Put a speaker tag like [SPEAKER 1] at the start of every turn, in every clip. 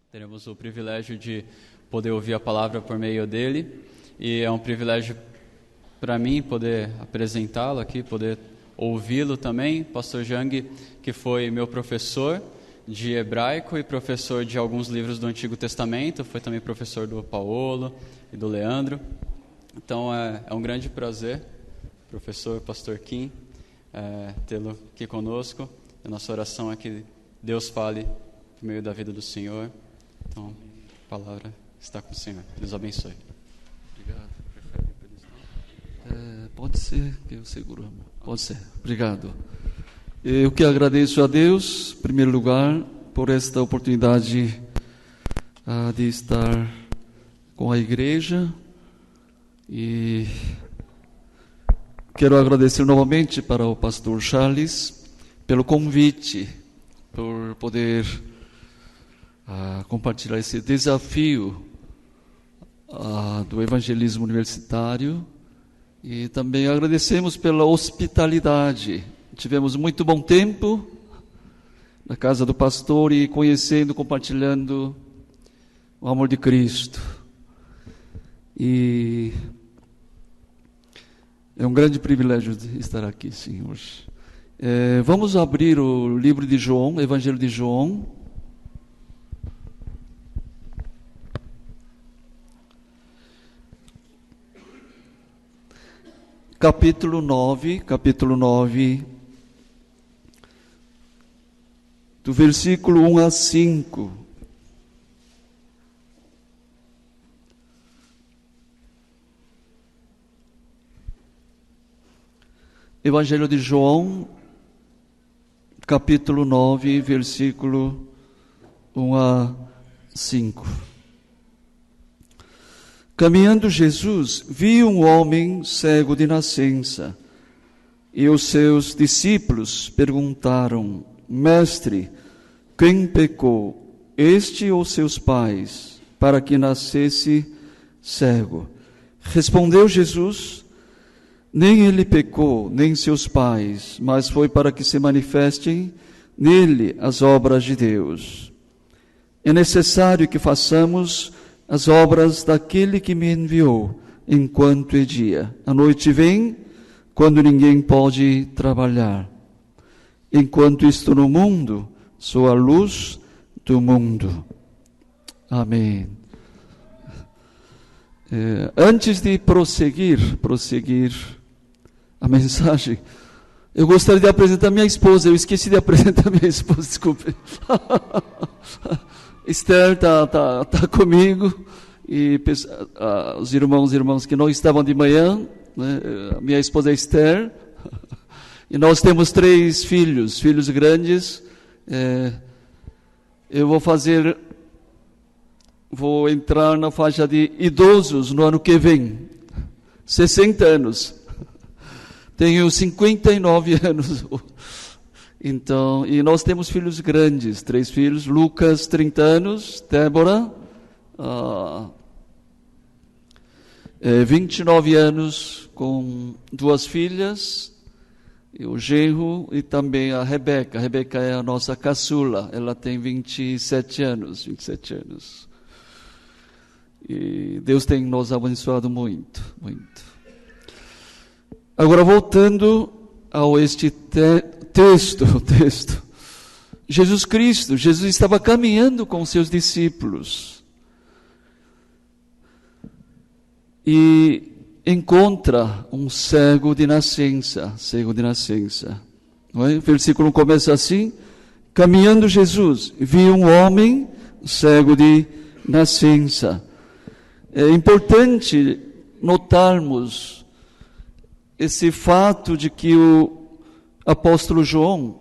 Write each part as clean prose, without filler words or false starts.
[SPEAKER 1] Teremos o privilégio de poder ouvir a palavra por meio dele, e é um privilégio para mim poder apresentá-lo aqui, poder ouvi-lo também. Pastor Jang, que foi meu professor de hebraico e professor de alguns livros do Antigo Testamento, foi também professor do Paulo e do Leandro. Então é um grande prazer, professor Pastor Kim, tê-lo aqui conosco. A nossa oração é que Deus fale por meio da vida do Senhor. Então, a palavra está com o Senhor. Deus abençoe.
[SPEAKER 2] Obrigado. Pode ser que eu seguro, amor. Pode ser. Obrigado. Eu que agradeço a Deus, em primeiro lugar, por esta oportunidade de estar com a igreja, e quero agradecer novamente para o pastor Charles pelo convite, por poder compartilhar esse desafio do evangelismo universitário, e também agradecemos pela hospitalidade. Tivemos muito bom tempo na casa do pastor e conhecendo, compartilhando o amor de Cristo. E é um grande privilégio estar aqui, Senhor. Vamos abrir o livro de João, Evangelho de João. Capítulo 9, do versículo 1 a 5. Evangelho de João, capítulo 9, versículo 1 a 5. Caminhando Jesus, viu um homem cego de nascença, e os seus discípulos perguntaram: Mestre, quem pecou, este ou seus pais, para que nascesse cego? Respondeu Jesus: Nem ele pecou, nem seus pais, mas foi para que se manifestem nele as obras de Deus. É necessário que façamos as obras daquele que me enviou, enquanto é dia. A noite vem, quando ninguém pode trabalhar. Enquanto estou no mundo, sou a luz do mundo. Amém. Antes de prosseguir a mensagem, eu gostaria de apresentar minha esposa. Eu esqueci de apresentar minha esposa, desculpe. Esther está comigo, e os irmãos que não estavam de manhã, né? Minha esposa é Esther, e nós temos 3 filhos grandes. Eu vou entrar na faixa de idosos no ano que vem, 60 anos, tenho 59 anos. Então, e nós temos filhos grandes, 3 filhos, Lucas, 30 anos, Débora, 29 anos, com 2 filhas, e o genro, e também a Rebeca. A Rebeca é a nossa caçula, ela tem 27 anos. E Deus tem nos abençoado muito. Agora, voltando a este texto. Jesus estava caminhando com seus discípulos e encontra um cego de nascença. Não é? O versículo começa assim: caminhando Jesus, viu um homem cego de nascença. É importante notarmos esse fato de que o apóstolo João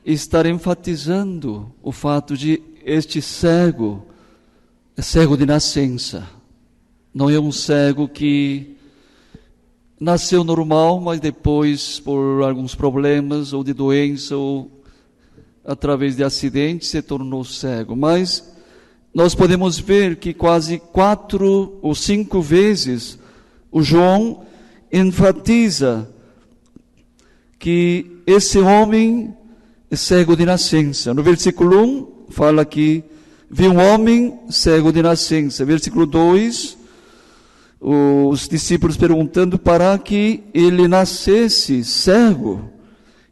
[SPEAKER 2] está enfatizando o fato de este cego é cego de nascença. Não é um cego que nasceu normal, mas depois, por alguns problemas ou de doença ou através de acidente, se tornou cego. Mas nós podemos ver que quase 4 ou 5 vezes o João enfatiza que esse homem é cego de nascença. No versículo 1, fala que viu um homem cego de nascença. Versículo 2, os discípulos perguntando para que ele nascesse cego.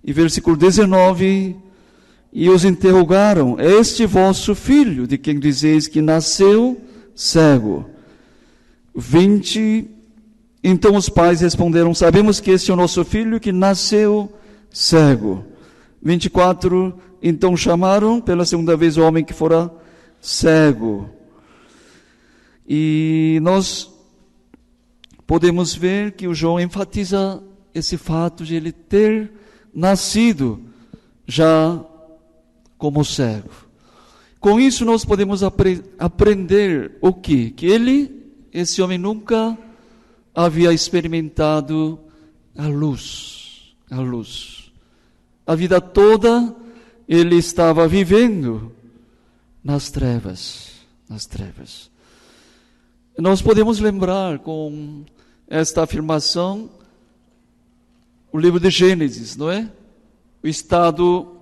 [SPEAKER 2] E versículo 19, e os interrogaram: é este vosso filho, de quem dizeis que nasceu cego? 20, então os pais responderam: sabemos que este é o nosso filho que nasceu cego. 24, então chamaram pela segunda vez o homem que fora cego. E nós podemos ver que o João enfatiza esse fato de ele ter nascido já como cego. Com isso nós podemos aprender o quê? Que esse homem nunca havia experimentado a luz. A vida toda ele estava vivendo nas trevas. Nós podemos lembrar com esta afirmação o livro de Gênesis, não é? O estado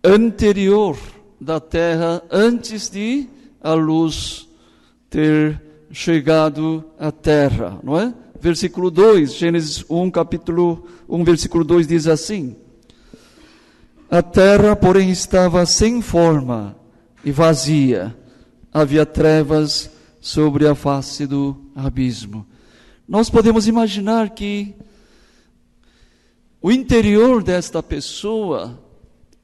[SPEAKER 2] anterior da terra antes de a luz ter chegado à terra, não é? Versículo 2, Gênesis 1, capítulo 1, versículo 2 diz assim: a terra, porém, estava sem forma e vazia, havia trevas sobre a face do abismo. Nós podemos imaginar que o interior desta pessoa,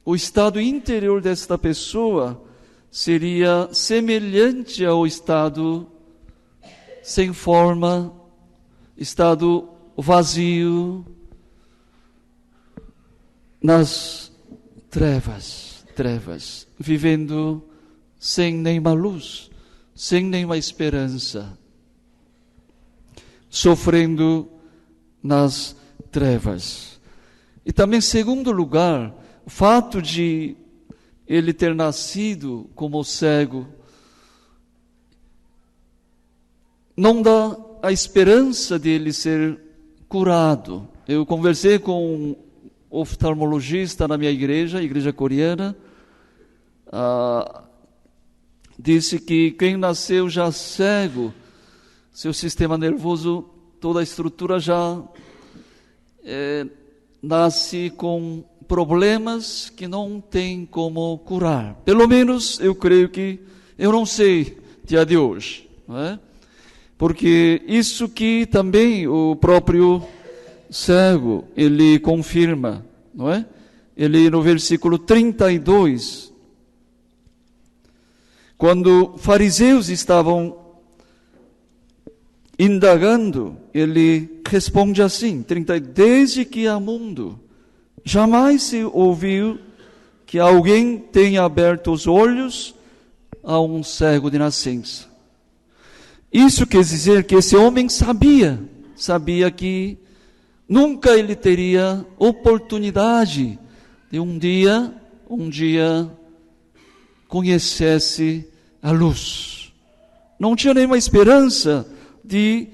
[SPEAKER 2] o estado interior desta pessoa, seria semelhante ao estado sem forma, estado vazio, nas trevas, vivendo sem nenhuma luz, sem nenhuma esperança, sofrendo nas trevas. E também, em segundo lugar, o fato de ele ter nascido como cego não dá a esperança de ele ser curado. Eu conversei com um oftalmologista na minha igreja, igreja coreana, disse que quem nasceu já cego, seu sistema nervoso, toda a estrutura já nasce com problemas que não tem como curar. Pelo menos eu creio que, eu não sei dia de hoje, não é? Porque isso que também o próprio cego, ele confirma, não é? Ele no versículo 32, quando fariseus estavam indagando, ele responde assim, desde que há mundo, jamais se ouviu que alguém tenha aberto os olhos a um cego de nascença. Isso quer dizer que esse homem sabia que nunca ele teria oportunidade de um dia conhecesse a luz. Não tinha nenhuma esperança de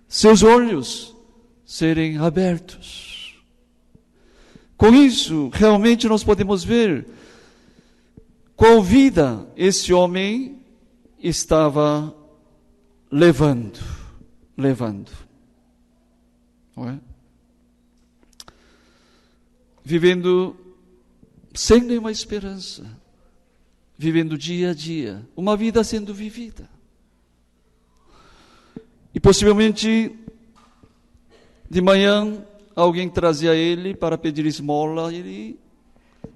[SPEAKER 2] seus olhos serem abertos. Com isso, realmente nós podemos ver qual vida esse homem estava levando. Não é? Vivendo sem nenhuma esperança, vivendo dia a dia, uma vida sendo vivida. E possivelmente, de manhã, alguém trazia ele para pedir esmola, e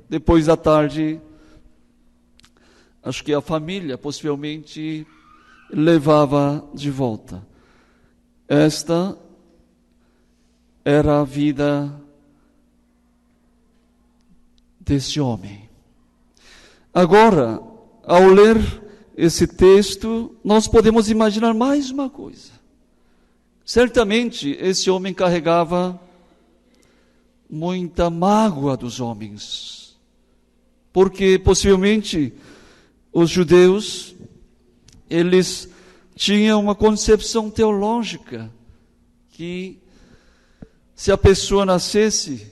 [SPEAKER 2] depois da tarde, acho que a família possivelmente levava de volta. Esta era a vida deste homem. Agora, ao ler esse texto, nós podemos imaginar mais uma coisa. Certamente, esse homem carregava muita mágoa dos homens, porque possivelmente os judeus, eles tinham uma concepção teológica que se a pessoa nascesse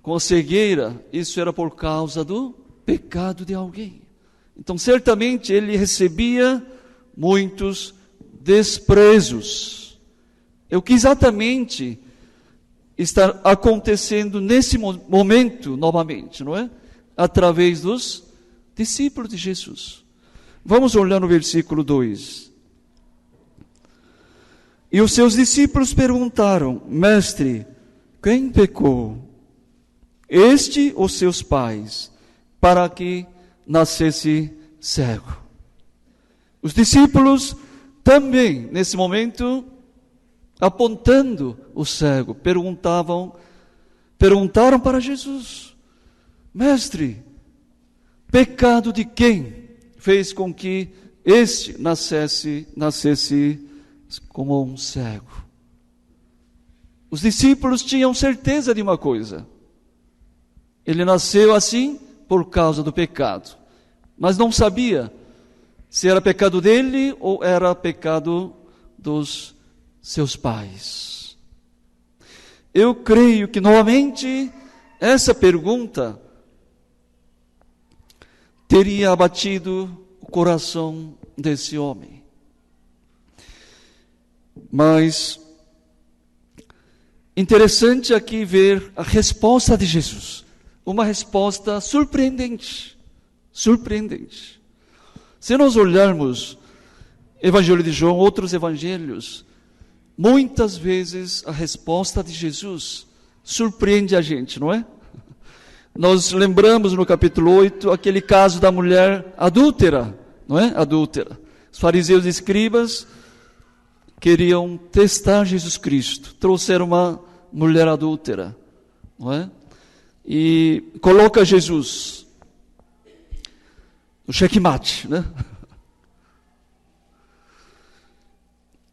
[SPEAKER 2] com cegueira, isso era por causa do pecado de alguém. Então, certamente, ele recebia muitos desprezos. É o que exatamente está acontecendo nesse momento, novamente, não é? Através dos discípulos de Jesus. Vamos olhar no versículo 2. E os seus discípulos perguntaram: Mestre, quem pecou? Este ou seus pais, para que nascesse cego? Os discípulos também, nesse momento, apontando o cego, perguntaram para Jesus: Mestre, pecado de quem fez com que este nascesse como um cego? Os discípulos tinham certeza de uma coisa: ele nasceu assim por causa do pecado, mas não sabia se era pecado dele ou era pecado dos seus pais. Eu creio que, novamente, essa pergunta teria abatido o coração desse homem. Mas interessante aqui ver a resposta de Jesus. Uma resposta surpreendente. Surpreendente. Se nós olharmos Evangelho de João, outros evangelhos, muitas vezes a resposta de Jesus surpreende a gente, não é? Nós lembramos no capítulo 8 aquele caso da mulher adúltera, não é? Adúltera. Os fariseus e escribas queriam testar Jesus Cristo. Trouxeram uma mulher adúltera, não é? E coloca Jesus no checkmate, né?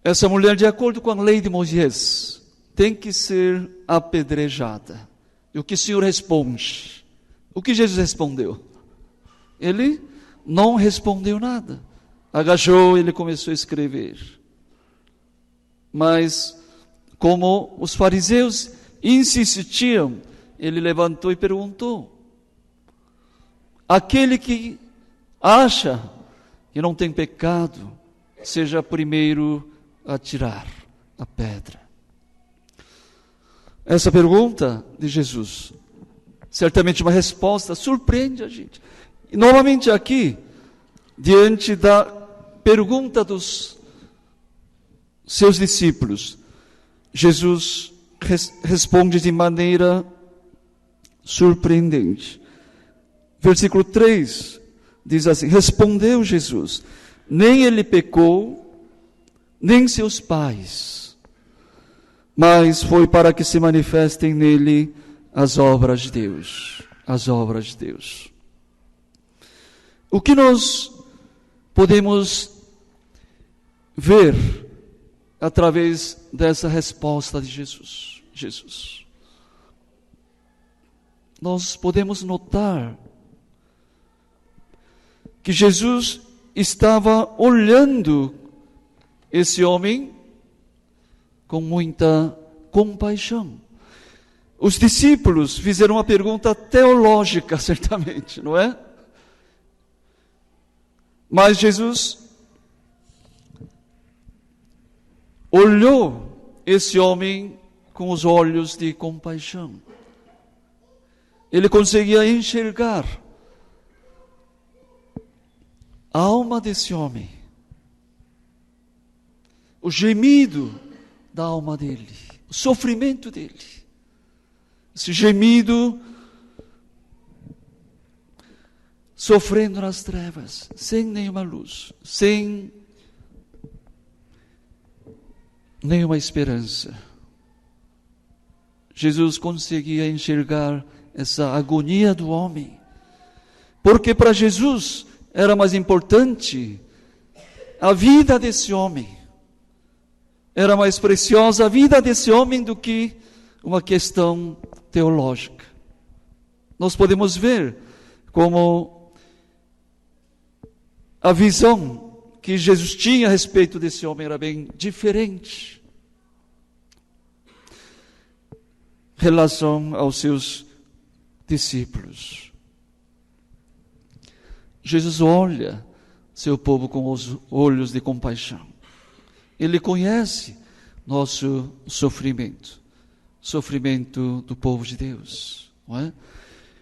[SPEAKER 2] Essa mulher, de acordo com a lei de Moisés, tem que ser apedrejada. E o que o Senhor responde? O que Jesus respondeu? Ele não respondeu nada. Agachou, ele começou a escrever. Mas, como os fariseus insistiam, ele levantou e perguntou: aquele que acha que não tem pecado, seja primeiro a tirar a pedra. Essa pergunta de Jesus, certamente uma resposta, surpreende a gente. E novamente aqui, diante da pergunta dos seus discípulos, Jesus responde de maneira surpreendente. Versículo 3 diz assim: respondeu Jesus: nem ele pecou, nem seus pais, mas foi para que se manifestem nele as obras de Deus. As obras de Deus. O que nós podemos ver através dessa resposta de Jesus? Nós podemos notar que Jesus estava olhando esse homem com muita compaixão. Os discípulos fizeram uma pergunta teológica, certamente, não é? Mas Jesus olhou esse homem com os olhos de compaixão. Ele conseguia enxergar a alma desse homem, o gemido da alma dele, o sofrimento dele. Esse gemido sofrendo nas trevas, sem nenhuma luz, sem nenhuma esperança. Jesus conseguia enxergar essa agonia do homem, porque para Jesus era mais importante a vida desse homem, era mais preciosa a vida desse homem do que uma questão teológica. Nós podemos ver como a visão que Jesus tinha a respeito desse homem era bem diferente em relação aos seus discípulos. Jesus olha seu povo com os olhos de compaixão. Ele conhece nosso sofrimento do povo de Deus, não é?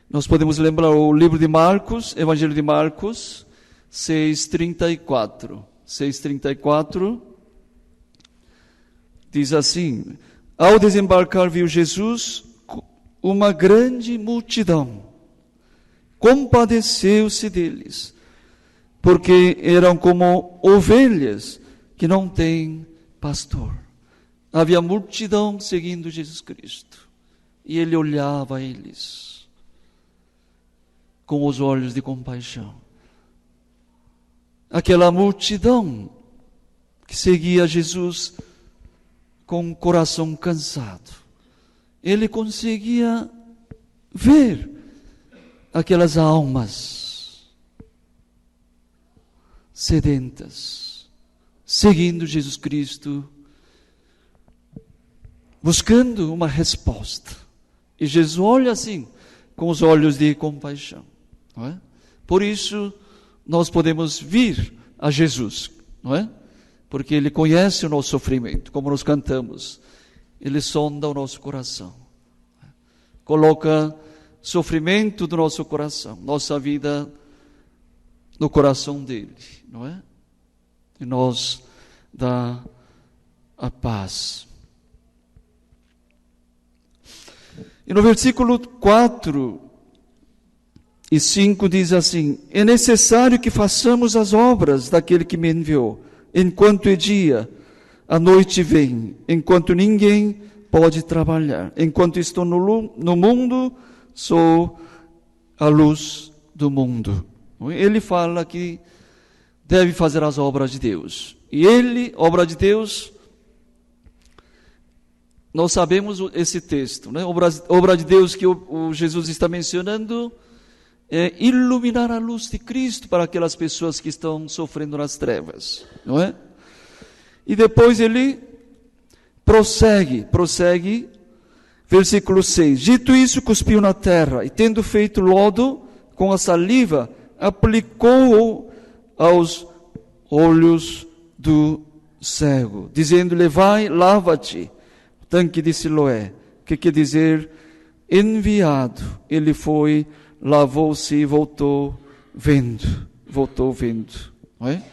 [SPEAKER 2] Nós podemos lembrar o livro de Marcos, Evangelho de Marcos, 6:34. 6:34 diz assim: ao desembarcar viu Jesus uma grande multidão, compadeceu-se deles, porque eram como ovelhas que não têm pastor. Havia multidão seguindo Jesus Cristo, e ele olhava a eles com os olhos de compaixão. Aquela multidão que seguia Jesus com o coração cansado, ele conseguia ver aquelas almas sedentas, seguindo Jesus Cristo, buscando uma resposta. E Jesus olha assim, com os olhos de compaixão, não é? Por isso, nós podemos vir a Jesus, não é? Porque Ele conhece o nosso sofrimento, como nós cantamos. Ele sonda o nosso coração, coloca sofrimento do nosso coração, nossa vida no coração dele, não é? E nos dá a paz. E no versículo 4 e 5 diz assim: é necessário que façamos as obras daquele que me enviou, enquanto é dia, a noite vem, enquanto ninguém pode trabalhar. Enquanto estou no mundo, sou a luz do mundo. Ele fala que deve fazer as obras de Deus. E ele, obra de Deus, nós sabemos esse texto, né? Obra de Deus que o Jesus está mencionando é iluminar a luz de Cristo para aquelas pessoas que estão sofrendo nas trevas, não é? E depois ele prossegue, versículo 6. Dito isso, cuspiu na terra, e tendo feito lodo com a saliva, aplicou-o aos olhos do cego, dizendo-lhe: vai, lava-te, tanque de Siloé, que quer dizer enviado. Ele foi, lavou-se e voltou vendo, não é?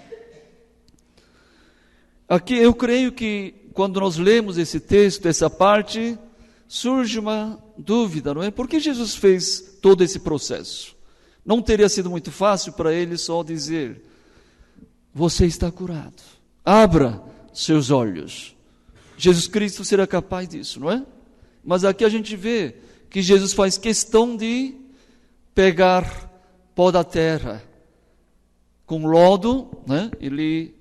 [SPEAKER 2] Aqui eu creio que quando nós lemos esse texto, essa parte, surge uma dúvida, não é? Por que Jesus fez todo esse processo? Não teria sido muito fácil para ele só dizer: você está curado, abra seus olhos. Jesus Cristo seria capaz disso, não é? Mas aqui a gente vê que Jesus faz questão de pegar pó da terra com lodo, né? Ele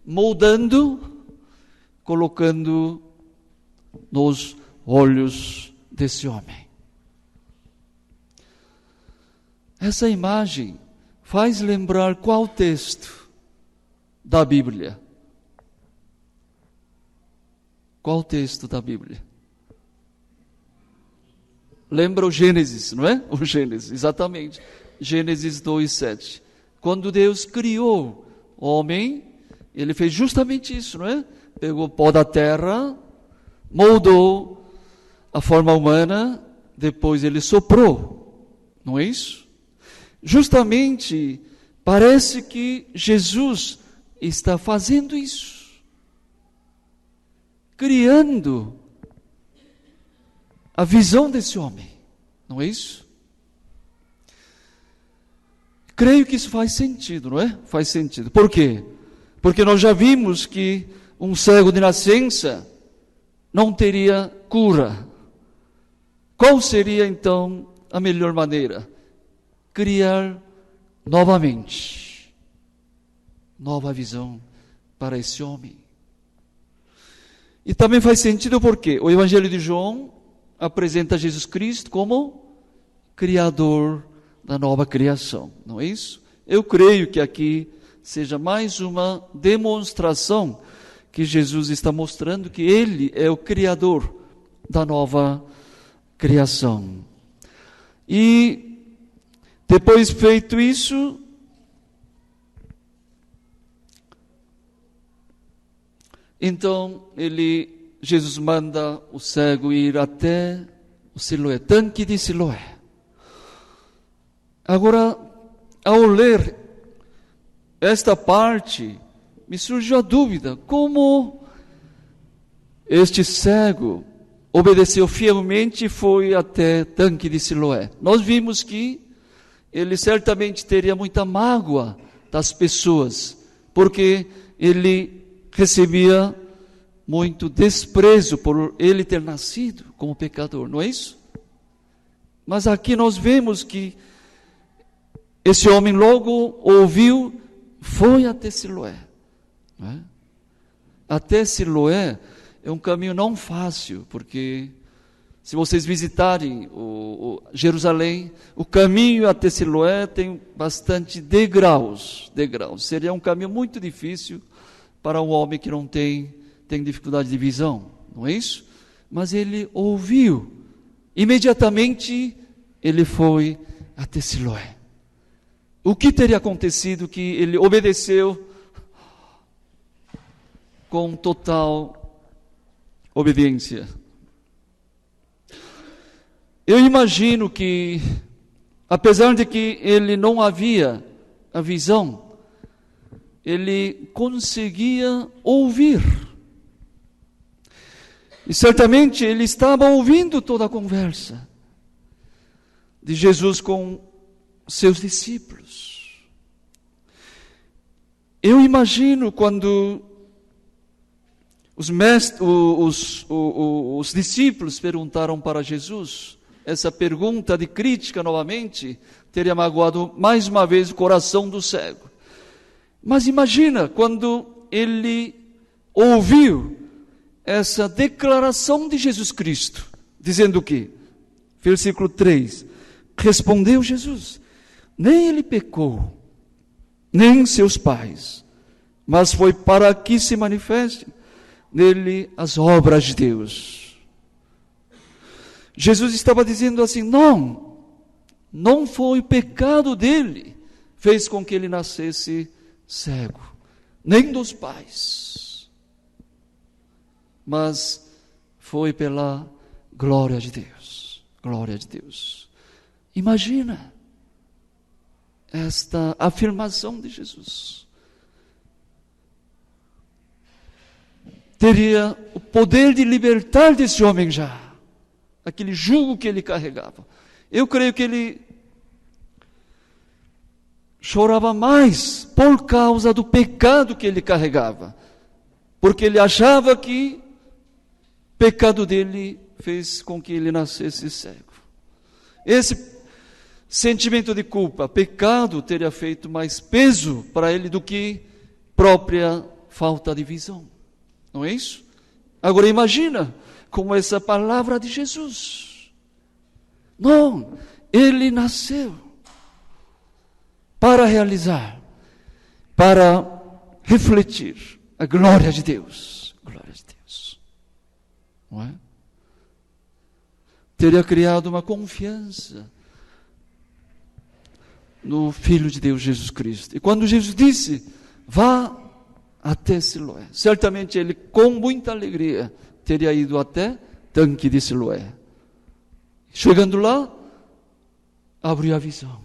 [SPEAKER 2] moldando, colocando nos olhos desse homem. Essa imagem faz lembrar qual texto da Bíblia? Qual texto da Bíblia? Lembra o Gênesis, não é? O Gênesis, exatamente. Gênesis 2:7. Quando Deus criou o homem, Ele fez justamente isso, não é? Pegou o pó da terra, moldou a forma humana, depois Ele soprou, não é isso? Justamente, parece que Jesus está fazendo isso, criando a visão desse homem, não é isso? Creio que isso faz sentido, não é? Faz sentido. Por quê? Porque nós já vimos que um cego de nascença não teria cura. Qual seria então a melhor maneira? Criar novamente nova visão para esse homem. E também faz sentido porque o Evangelho de João apresenta Jesus Cristo como Criador da nova criação, não é isso? Eu creio que aqui seja mais uma demonstração que Jesus está mostrando que Ele é o Criador da nova criação. E depois feito isso, Então, Jesus manda o cego ir até o Siloé, tanque de Siloé. Agora, ao ler esta parte, me surgiu a dúvida, como este cego obedeceu fielmente e foi até tanque de Siloé? Nós vimos que ele certamente teria muita mágoa das pessoas, porque ele recebia muito desprezo por ele ter nascido como pecador, não é isso? Mas aqui nós vemos que esse homem logo ouviu, foi até Siloé. Não é? Até Siloé é um caminho não fácil, porque se vocês visitarem Jerusalém, o caminho até Siloé tem bastante degraus. Seria um caminho muito difícil para um homem que não tem dificuldade de visão, não é isso? Mas ele ouviu, imediatamente ele foi até Siloé. O que teria acontecido que ele obedeceu com total obediência? Eu imagino que, apesar de que ele não havia a visão, ele conseguia ouvir. E certamente ele estava ouvindo toda a conversa de Jesus com seus discípulos. Eu imagino quando os discípulos perguntaram para Jesus, essa pergunta de crítica novamente teria magoado mais uma vez o coração do cego. Mas imagina quando ele ouviu essa declaração de Jesus Cristo, dizendo o quê? Versículo 3, respondeu Jesus, nem ele pecou, nem seus pais, mas foi para que se manifeste nele as obras de Deus. Jesus estava dizendo assim, não foi o pecado dele, fez com que ele nascesse cego, nem dos pais, mas foi pela glória de Deus. Glória de Deus. Imagina esta afirmação de Jesus. Teria o poder de libertar desse homem já, aquele jugo que ele carregava. Eu creio que ele chorava mais por causa do pecado que ele carregava, porque ele achava que o pecado dele fez com que ele nascesse cego. Esse sentimento de culpa, pecado, teria feito mais peso para ele do que própria falta de visão. Não é isso? Agora imagina como essa palavra de Jesus. Não, ele nasceu para realizar, para refletir a glória de Deus. Glória de Deus. Não é? Teria criado uma confiança no Filho de Deus, Jesus Cristo. E quando Jesus disse, vá até Siloé, certamente ele, com muita alegria, teria ido até tanque de Siloé. Chegando lá, abriu a visão.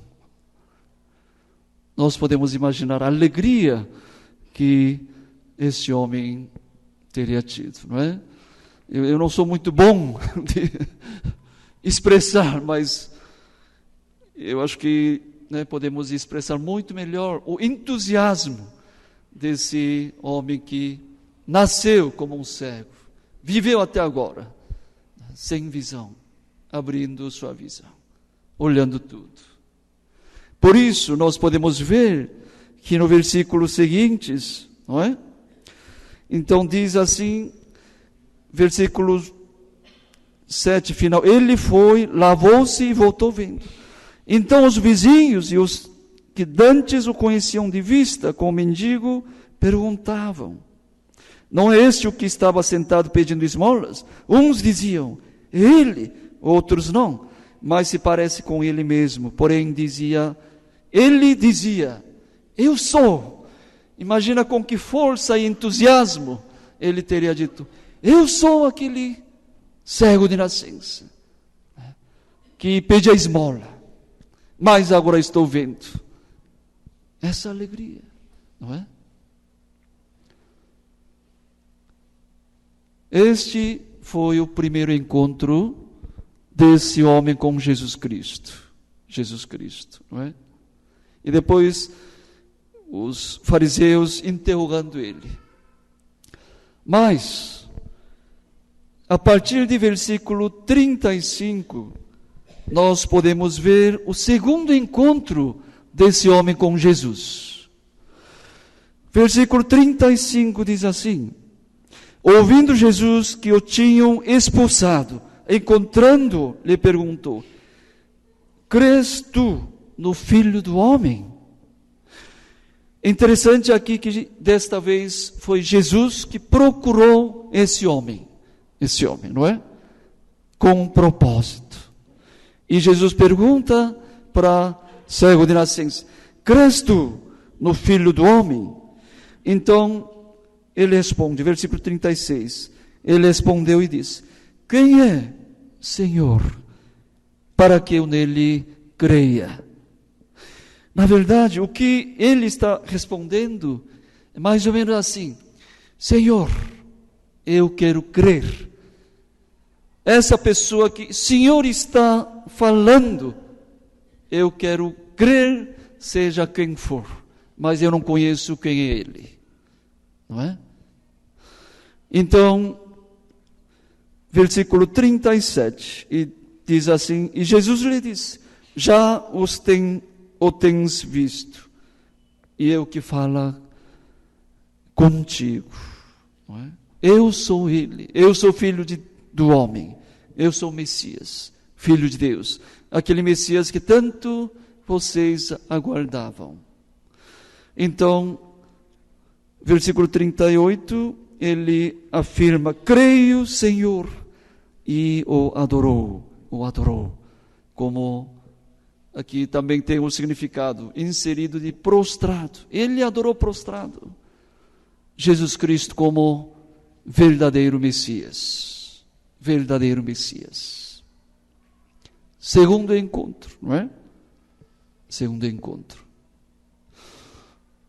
[SPEAKER 2] Nós podemos imaginar a alegria que esse homem teria tido, não é? Eu não sou muito bom de expressar, mas eu acho que podemos expressar muito melhor o entusiasmo desse homem que nasceu como um cego, viveu até agora, sem visão, abrindo sua visão, olhando tudo. Por isso, nós podemos ver que no versículo seguintes, não é? Então diz assim, versículo 7 final, ele foi, lavou-se e voltou vendo. Então os vizinhos e os que dantes o conheciam de vista, como mendigo, perguntavam, não é este o que estava sentado pedindo esmolas? Uns diziam, ele, outros não, mas se parece com ele mesmo. Porém ele dizia, eu sou. Imagina com que força e entusiasmo ele teria dito: eu sou aquele cego de nascença, que pedia esmola, mas agora estou vendo. Essa alegria, não é? Este foi o primeiro encontro desse homem com Jesus Cristo. Jesus Cristo, não é? E depois os fariseus interrogando ele. Mas, a partir de versículo 35, nós podemos ver o segundo encontro desse homem com Jesus. Versículo 35 diz assim: ouvindo Jesus que o tinham expulsado, encontrando, lhe perguntou: crês tu no Filho do Homem? Interessante aqui que desta vez foi Jesus que procurou esse homem, não é? Com um propósito. E Jesus pergunta para cego de nascença: crês tu no Filho do Homem? Então, ele responde, versículo 36, ele respondeu e disse: quem é, Senhor, para que eu nele creia? Na verdade, o que ele está respondendo é mais ou menos assim: Senhor, eu quero crer. Essa pessoa que o Senhor está falando, eu quero crer, seja quem for, mas eu não conheço quem é ele, não é? Então, versículo 37, e diz assim: e Jesus lhe disse: já o tens visto, e eu que falo contigo, não é? Eu sou ele, eu sou filho do homem, eu sou o Messias, filho de Deus, aquele Messias que tanto vocês aguardavam. Então, versículo 38, ele afirma: creio, Senhor, e o adorou, como aqui também tem um significado inserido de prostrado. Ele adorou prostrado Jesus Cristo como verdadeiro Messias. Verdadeiro Messias. Segundo encontro, não é? Segundo encontro.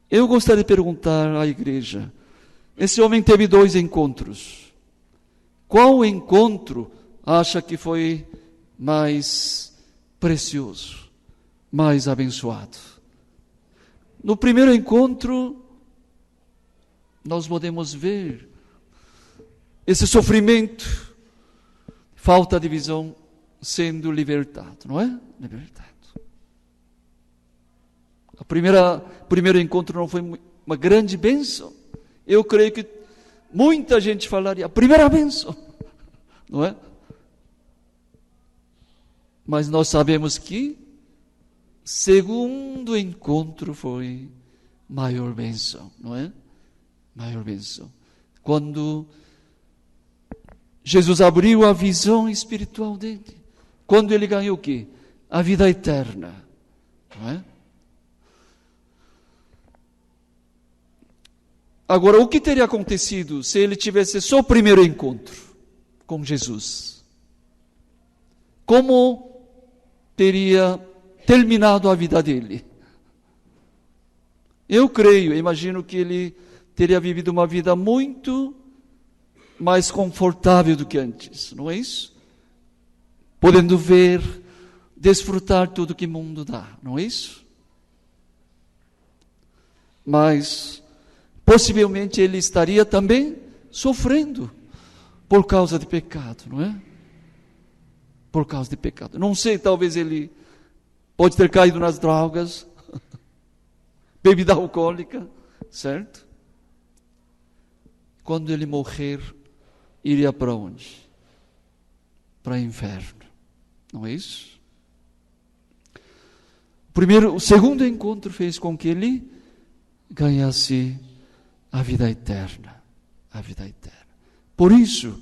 [SPEAKER 2] Eu gostaria de perguntar à igreja: esse homem teve 2 encontros. Qual encontro acha que foi mais precioso, mais abençoado? No primeiro encontro, nós podemos ver esse sofrimento, falta de visão sendo libertado, não é? Libertado. O primeiro encontro não foi uma grande bênção. Eu creio que muita gente falaria: a primeira bênção, não é? Mas nós sabemos que segundo encontro foi maior bênção, não é? Maior bênção. Quando Jesus abriu a visão espiritual dele, quando ele ganhou o quê? A vida eterna, não é? Agora, o que teria acontecido se ele tivesse só o primeiro encontro com Jesus? Como teria terminado a vida dele? Eu creio, imagino que ele teria vivido uma vida muito mais confortável do que antes, não é isso? Podendo ver, desfrutar tudo que o mundo dá, não é isso? Mas possivelmente ele estaria também sofrendo por causa de pecado, não é? Por causa de pecado. Não sei, talvez ele pode ter caído nas drogas, bebida alcoólica, certo? Quando ele morrer, iria para onde? Para o inferno, não é isso? O segundo encontro fez com que ele ganhasse a vida eterna, a vida eterna. Por isso,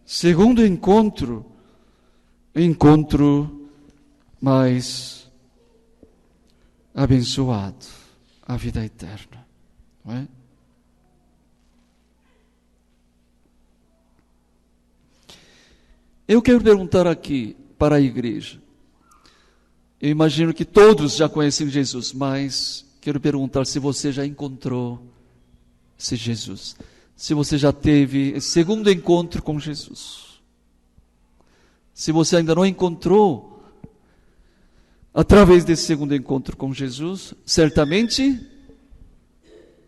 [SPEAKER 2] segundo encontro mais abençoado, a vida eterna, não é? Eu quero perguntar aqui para a igreja. Eu imagino que todos já conhecem Jesus, mas quero perguntar se você já encontrou esse Jesus. Se você já teve esse segundo encontro com Jesus. Se você ainda não encontrou, através desse segundo encontro com Jesus, certamente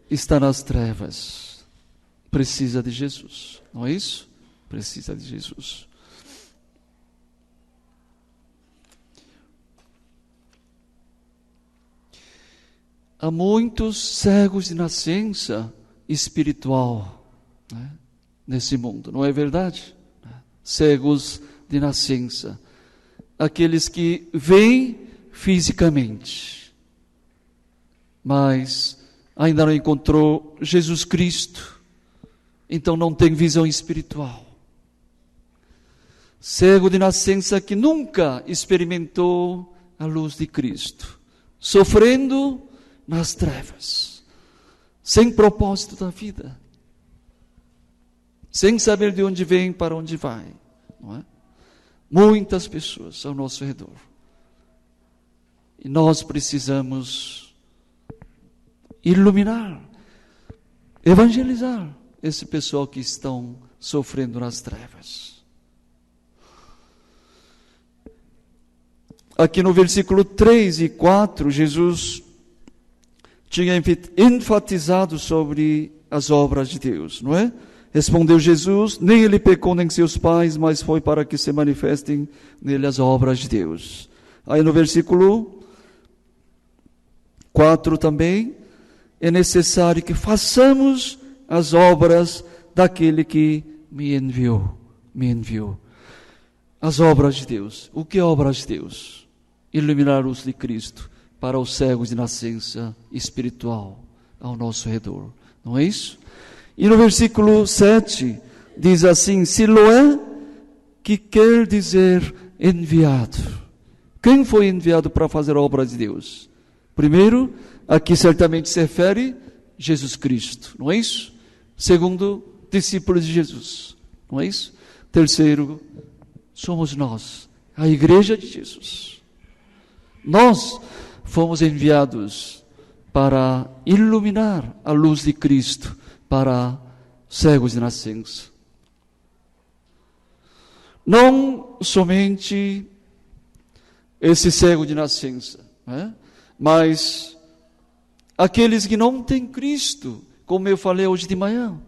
[SPEAKER 2] está nas trevas. Precisa de Jesus, não é isso? Precisa de Jesus. Há muitos cegos de nascença espiritual, né, nesse mundo, não é verdade? Cegos de nascença. Aqueles que veem fisicamente, mas ainda não encontrou Jesus Cristo, então não tem visão espiritual. Cego de nascença que nunca experimentou a luz de Cristo, sofrendo nas trevas, sem propósito da vida, sem saber de onde vem, para onde vai, não é? Muitas pessoas ao nosso redor. E nós precisamos iluminar, evangelizar esse pessoal que estão sofrendo nas trevas. Aqui no versículo 3 e 4, Jesus tinha enfatizado sobre as obras de Deus, não é? Respondeu Jesus, nem ele pecou nem seus pais, mas foi para que se manifestem nele as obras de Deus. Aí no versículo 4 também, é necessário que façamos as obras daquele que me enviou. As obras de Deus. O que é obras de Deus? Iluminar a luz de Cristo para os cegos de nascença espiritual ao nosso redor. Não é isso? E no versículo 7 diz assim, Siloé, que quer dizer enviado. Quem foi enviado para fazer a obra de Deus? Primeiro, aqui certamente se refere Jesus Cristo, não é isso? Segundo, discípulos de Jesus, não é isso? Terceiro, somos nós, a igreja de Jesus. Nós fomos enviados para iluminar a luz de Cristo para cegos de nascença. Não somente esse cego de nascença, né? Mas aqueles que não têm Cristo, como eu falei hoje de manhã,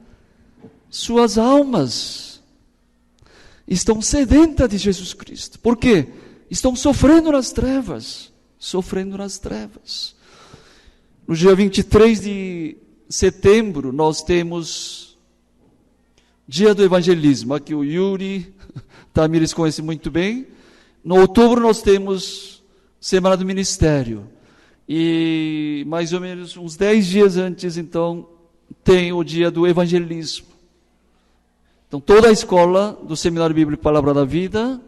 [SPEAKER 2] suas almas estão sedentas de Jesus Cristo. Por quê? Estão sofrendo nas trevas. No dia 23 de setembro, nós temos Dia do Evangelismo. Aqui o Yuri, Tamires conhece muito bem. No outubro nós temos Semana do Ministério. E mais ou menos uns 10 dias antes, então, tem o Dia do Evangelismo. Então, toda a escola do Seminário Bíblico Palavra da Vida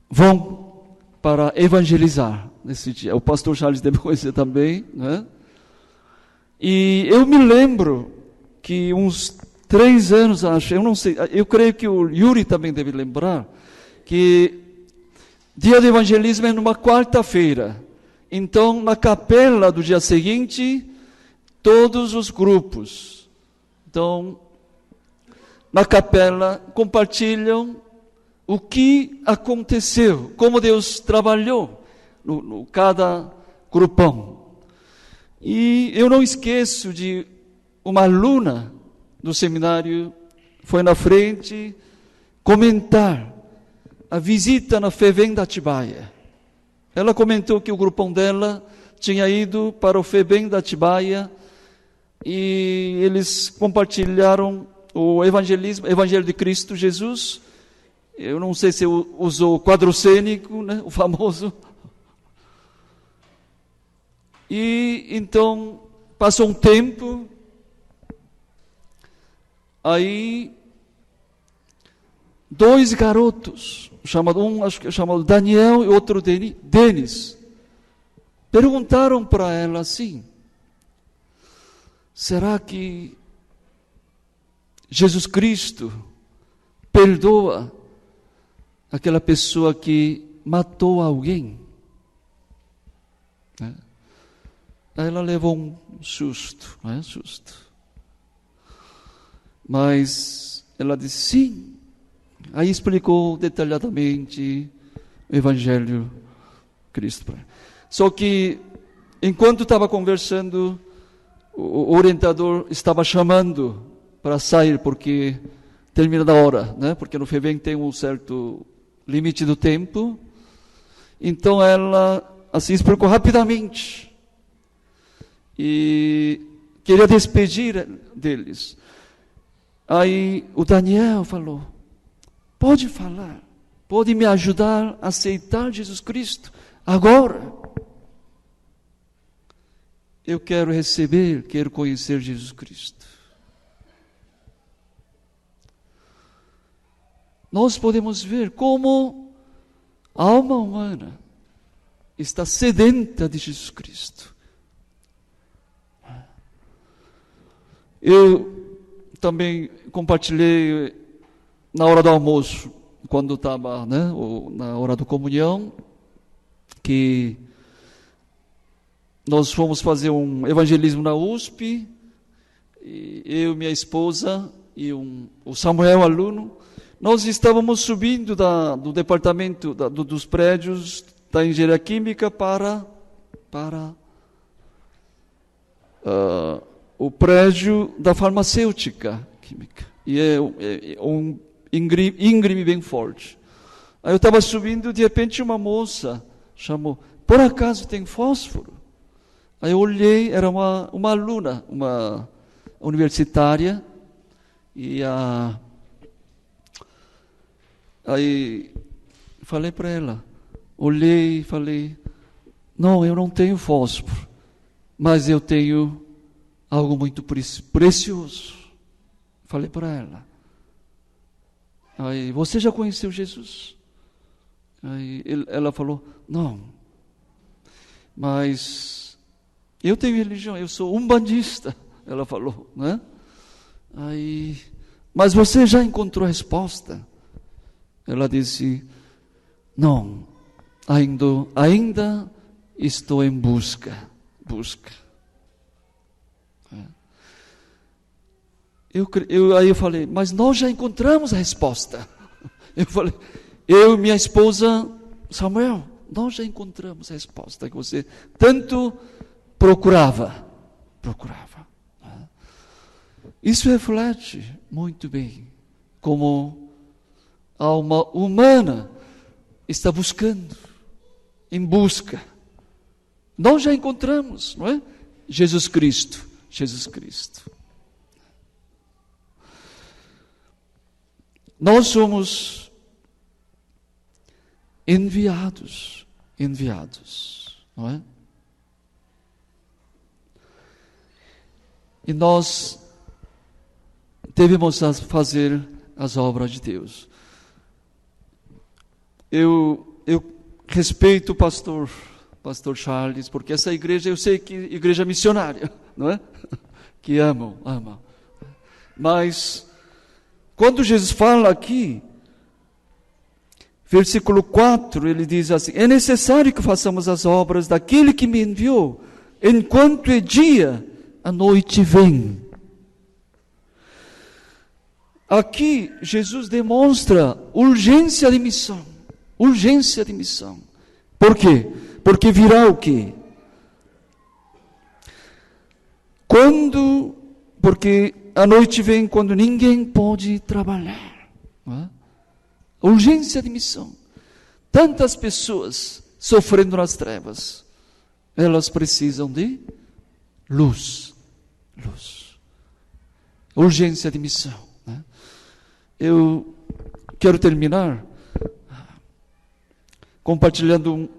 [SPEAKER 2] vão para evangelizar nesse dia. O pastor Charles deve conhecer também, né? E eu me lembro que uns 3 anos, acho, eu não sei, eu creio que o Yuri também deve lembrar, que dia do evangelismo é numa quarta-feira. Então, na capela do dia seguinte, todos os grupos, então, na capela, compartilham o que aconteceu, como Deus trabalhou no cada grupão. E eu não esqueço de uma aluna do seminário foi na frente comentar a visita na FEBEM da Atibaia. Ela comentou que o grupão dela tinha ido para o FEBEM da Atibaia e eles compartilharam o Evangelho de Cristo Jesus. Eu não sei se usou o quadro cênico, né, o famoso. E então passou um tempo, aí 2 garotos, acho que é chamado Daniel e outro Denis, perguntaram para ela assim: será que Jesus Cristo perdoa aquela pessoa que matou alguém. Né? Aí ela levou um susto, né? Susto. Mas ela disse sim. Aí explicou detalhadamente o Evangelho de Cristo. Só que, enquanto estava conversando, o orientador estava chamando para sair, porque termina da hora, né? Porque no FEBEM tem um certo limite do tempo. Então ela assim explicou rapidamente e queria despedir deles. Aí o Daniel falou: pode falar, pode me ajudar a aceitar Jesus Cristo agora. Eu quero receber, quero conhecer Jesus Cristo. Nós podemos ver como a alma humana está sedenta de Jesus Cristo. Eu também compartilhei na hora do almoço, quando estava, né, na hora da comunhão, que nós fomos fazer um evangelismo na USP, e eu, minha esposa e o Samuel, aluno, nós estávamos subindo do departamento dos prédios da engenharia química para o prédio da farmacêutica química. E é um íngreme bem forte. Aí eu estava subindo, de repente uma moça chamou: por acaso tem fósforo? Aí eu olhei, era uma aluna, uma universitária, e aí falei para ela, olhei e falei: não, eu não tenho fósforo, mas eu tenho algo muito precioso. Falei para ela. Aí, você já conheceu Jesus? Aí ela falou: não, mas eu tenho religião, eu sou umbandista, ela falou, né? Aí, mas você já encontrou a resposta? Ela disse: não, ainda estou em busca. Aí eu falei: mas nós já encontramos a resposta. Eu falei: eu e minha esposa Samuel, nós já encontramos a resposta que você tanto procurava. Isso reflete muito bem como a alma humana está buscando, em busca. Nós já encontramos, não é? Jesus Cristo. Nós somos enviados, não é? E nós devemos fazer as obras de Deus. Eu respeito o pastor Charles, porque essa igreja, eu sei que igreja missionária, não é? Que ama. Mas quando Jesus fala aqui, versículo 4, ele diz assim: é necessário que façamos as obras daquele que me enviou, enquanto é dia, a noite vem. Aqui, Jesus demonstra urgência de missão. Por quê? Porque virá o quê? Porque a noite vem quando ninguém pode trabalhar. Não é? Urgência de missão. Tantas pessoas sofrendo nas trevas, elas precisam de luz. Urgência de missão. Né? Eu quero terminar compartilhando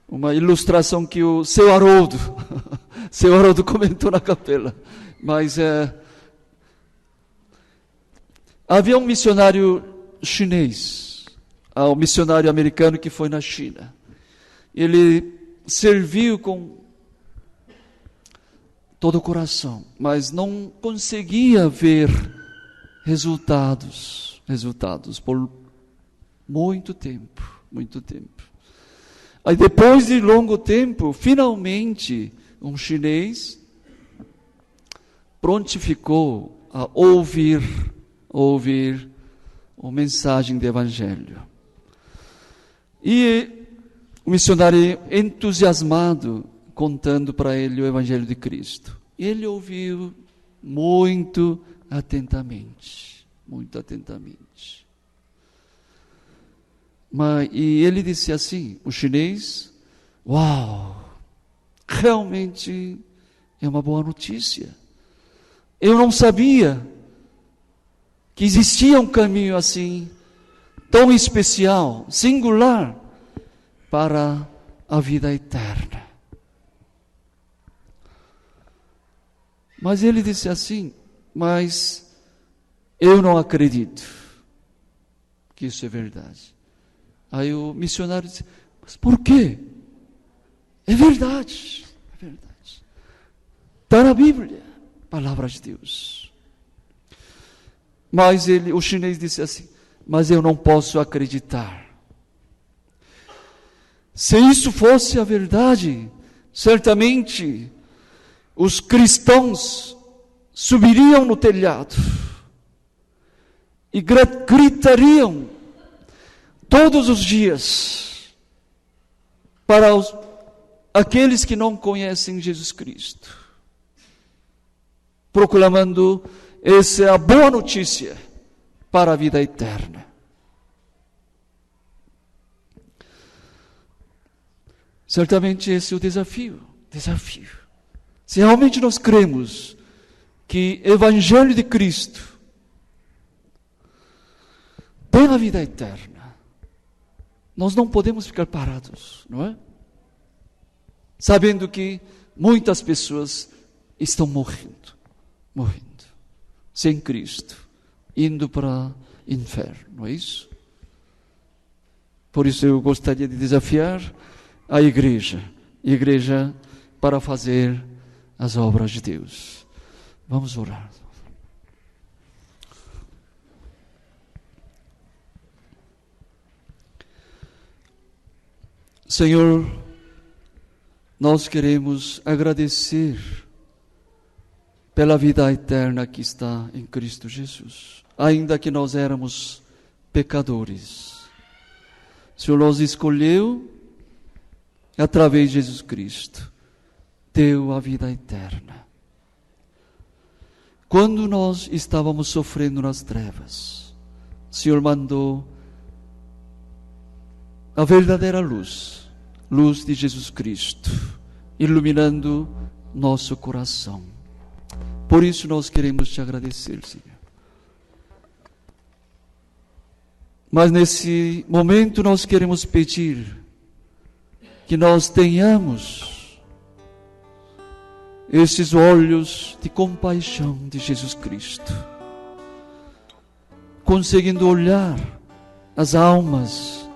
[SPEAKER 2] uma ilustração que o seu Haroldo comentou na capela. Mas havia um missionário chinês, um missionário americano que foi na China. Ele serviu com todo o coração, mas não conseguia ver resultados Muito tempo, muito tempo. Aí depois de longo tempo, finalmente, um chinês prontificou a ouvir a mensagem do Evangelho. E o missionário entusiasmado, contando para ele o Evangelho de Cristo. Ele ouviu muito atentamente, muito atentamente. E ele disse assim, o chinês, uau, realmente é uma boa notícia. Eu não sabia que existia um caminho assim, tão especial, singular, para a vida eterna. Mas ele disse assim, mas eu não acredito que isso é verdade. Aí o missionário disse, mas por quê? É verdade, é verdade. Está na Bíblia, palavra de Deus. Mas o chinês disse assim, mas eu não posso acreditar. Se isso fosse a verdade, certamente os cristãos subiriam no telhado e gritariam todos os dias para aqueles que não conhecem Jesus Cristo, proclamando: essa é a boa notícia para a vida eterna. Certamente esse é o desafio. Se realmente nós cremos que o Evangelho de Cristo tem a vida eterna, nós não podemos ficar parados, não é? Sabendo que muitas pessoas estão morrendo, sem Cristo, indo para o inferno, não é isso? Por isso eu gostaria de desafiar a igreja para fazer as obras de Deus. Vamos orar. Senhor, nós queremos agradecer pela vida eterna que está em Cristo Jesus. Ainda que nós éramos pecadores, o Senhor nos escolheu através de Jesus Cristo, deu a vida eterna. Quando nós estávamos sofrendo nas trevas, o Senhor mandou a verdadeira luz de Jesus Cristo, iluminando nosso coração. Por isso nós queremos te agradecer, Senhor. Mas nesse momento nós queremos pedir que nós tenhamos esses olhos de compaixão de Jesus Cristo, conseguindo olhar as almas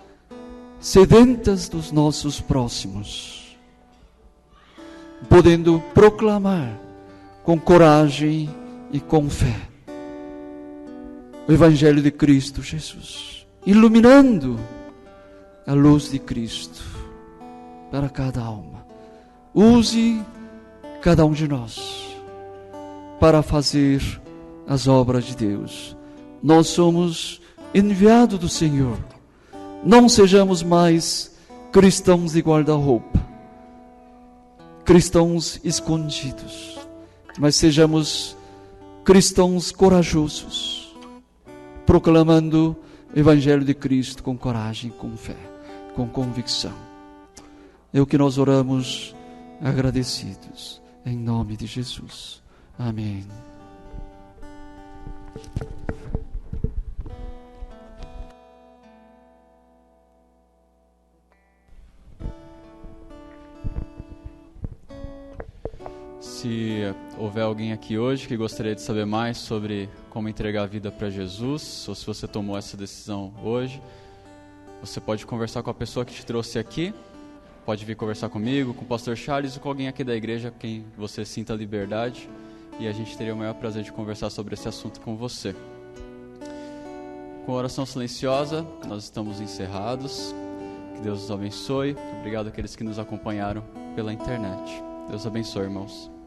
[SPEAKER 2] sedentas dos nossos próximos, podendo proclamar com coragem e com fé o Evangelho de Cristo Jesus, iluminando a luz de Cristo para cada alma. Use cada um de nós para fazer as obras de Deus. Nós somos enviados do Senhor. Não sejamos mais cristãos de guarda-roupa, cristãos escondidos, mas sejamos cristãos corajosos, proclamando o Evangelho de Cristo com coragem, com fé, com convicção. É o que nós oramos agradecidos, em nome de Jesus. Amém.
[SPEAKER 1] Se houver alguém aqui hoje que gostaria de saber mais sobre como entregar a vida para Jesus, ou se você tomou essa decisão hoje, você pode conversar com a pessoa que te trouxe aqui, pode vir conversar comigo, com o pastor Charles ou com alguém aqui da igreja, quem você sinta liberdade, e a gente teria o maior prazer de conversar sobre esse assunto com você. Com a oração silenciosa, nós estamos encerrados. Que Deus os abençoe. Obrigado àqueles que nos acompanharam pela internet. Deus abençoe, irmãos.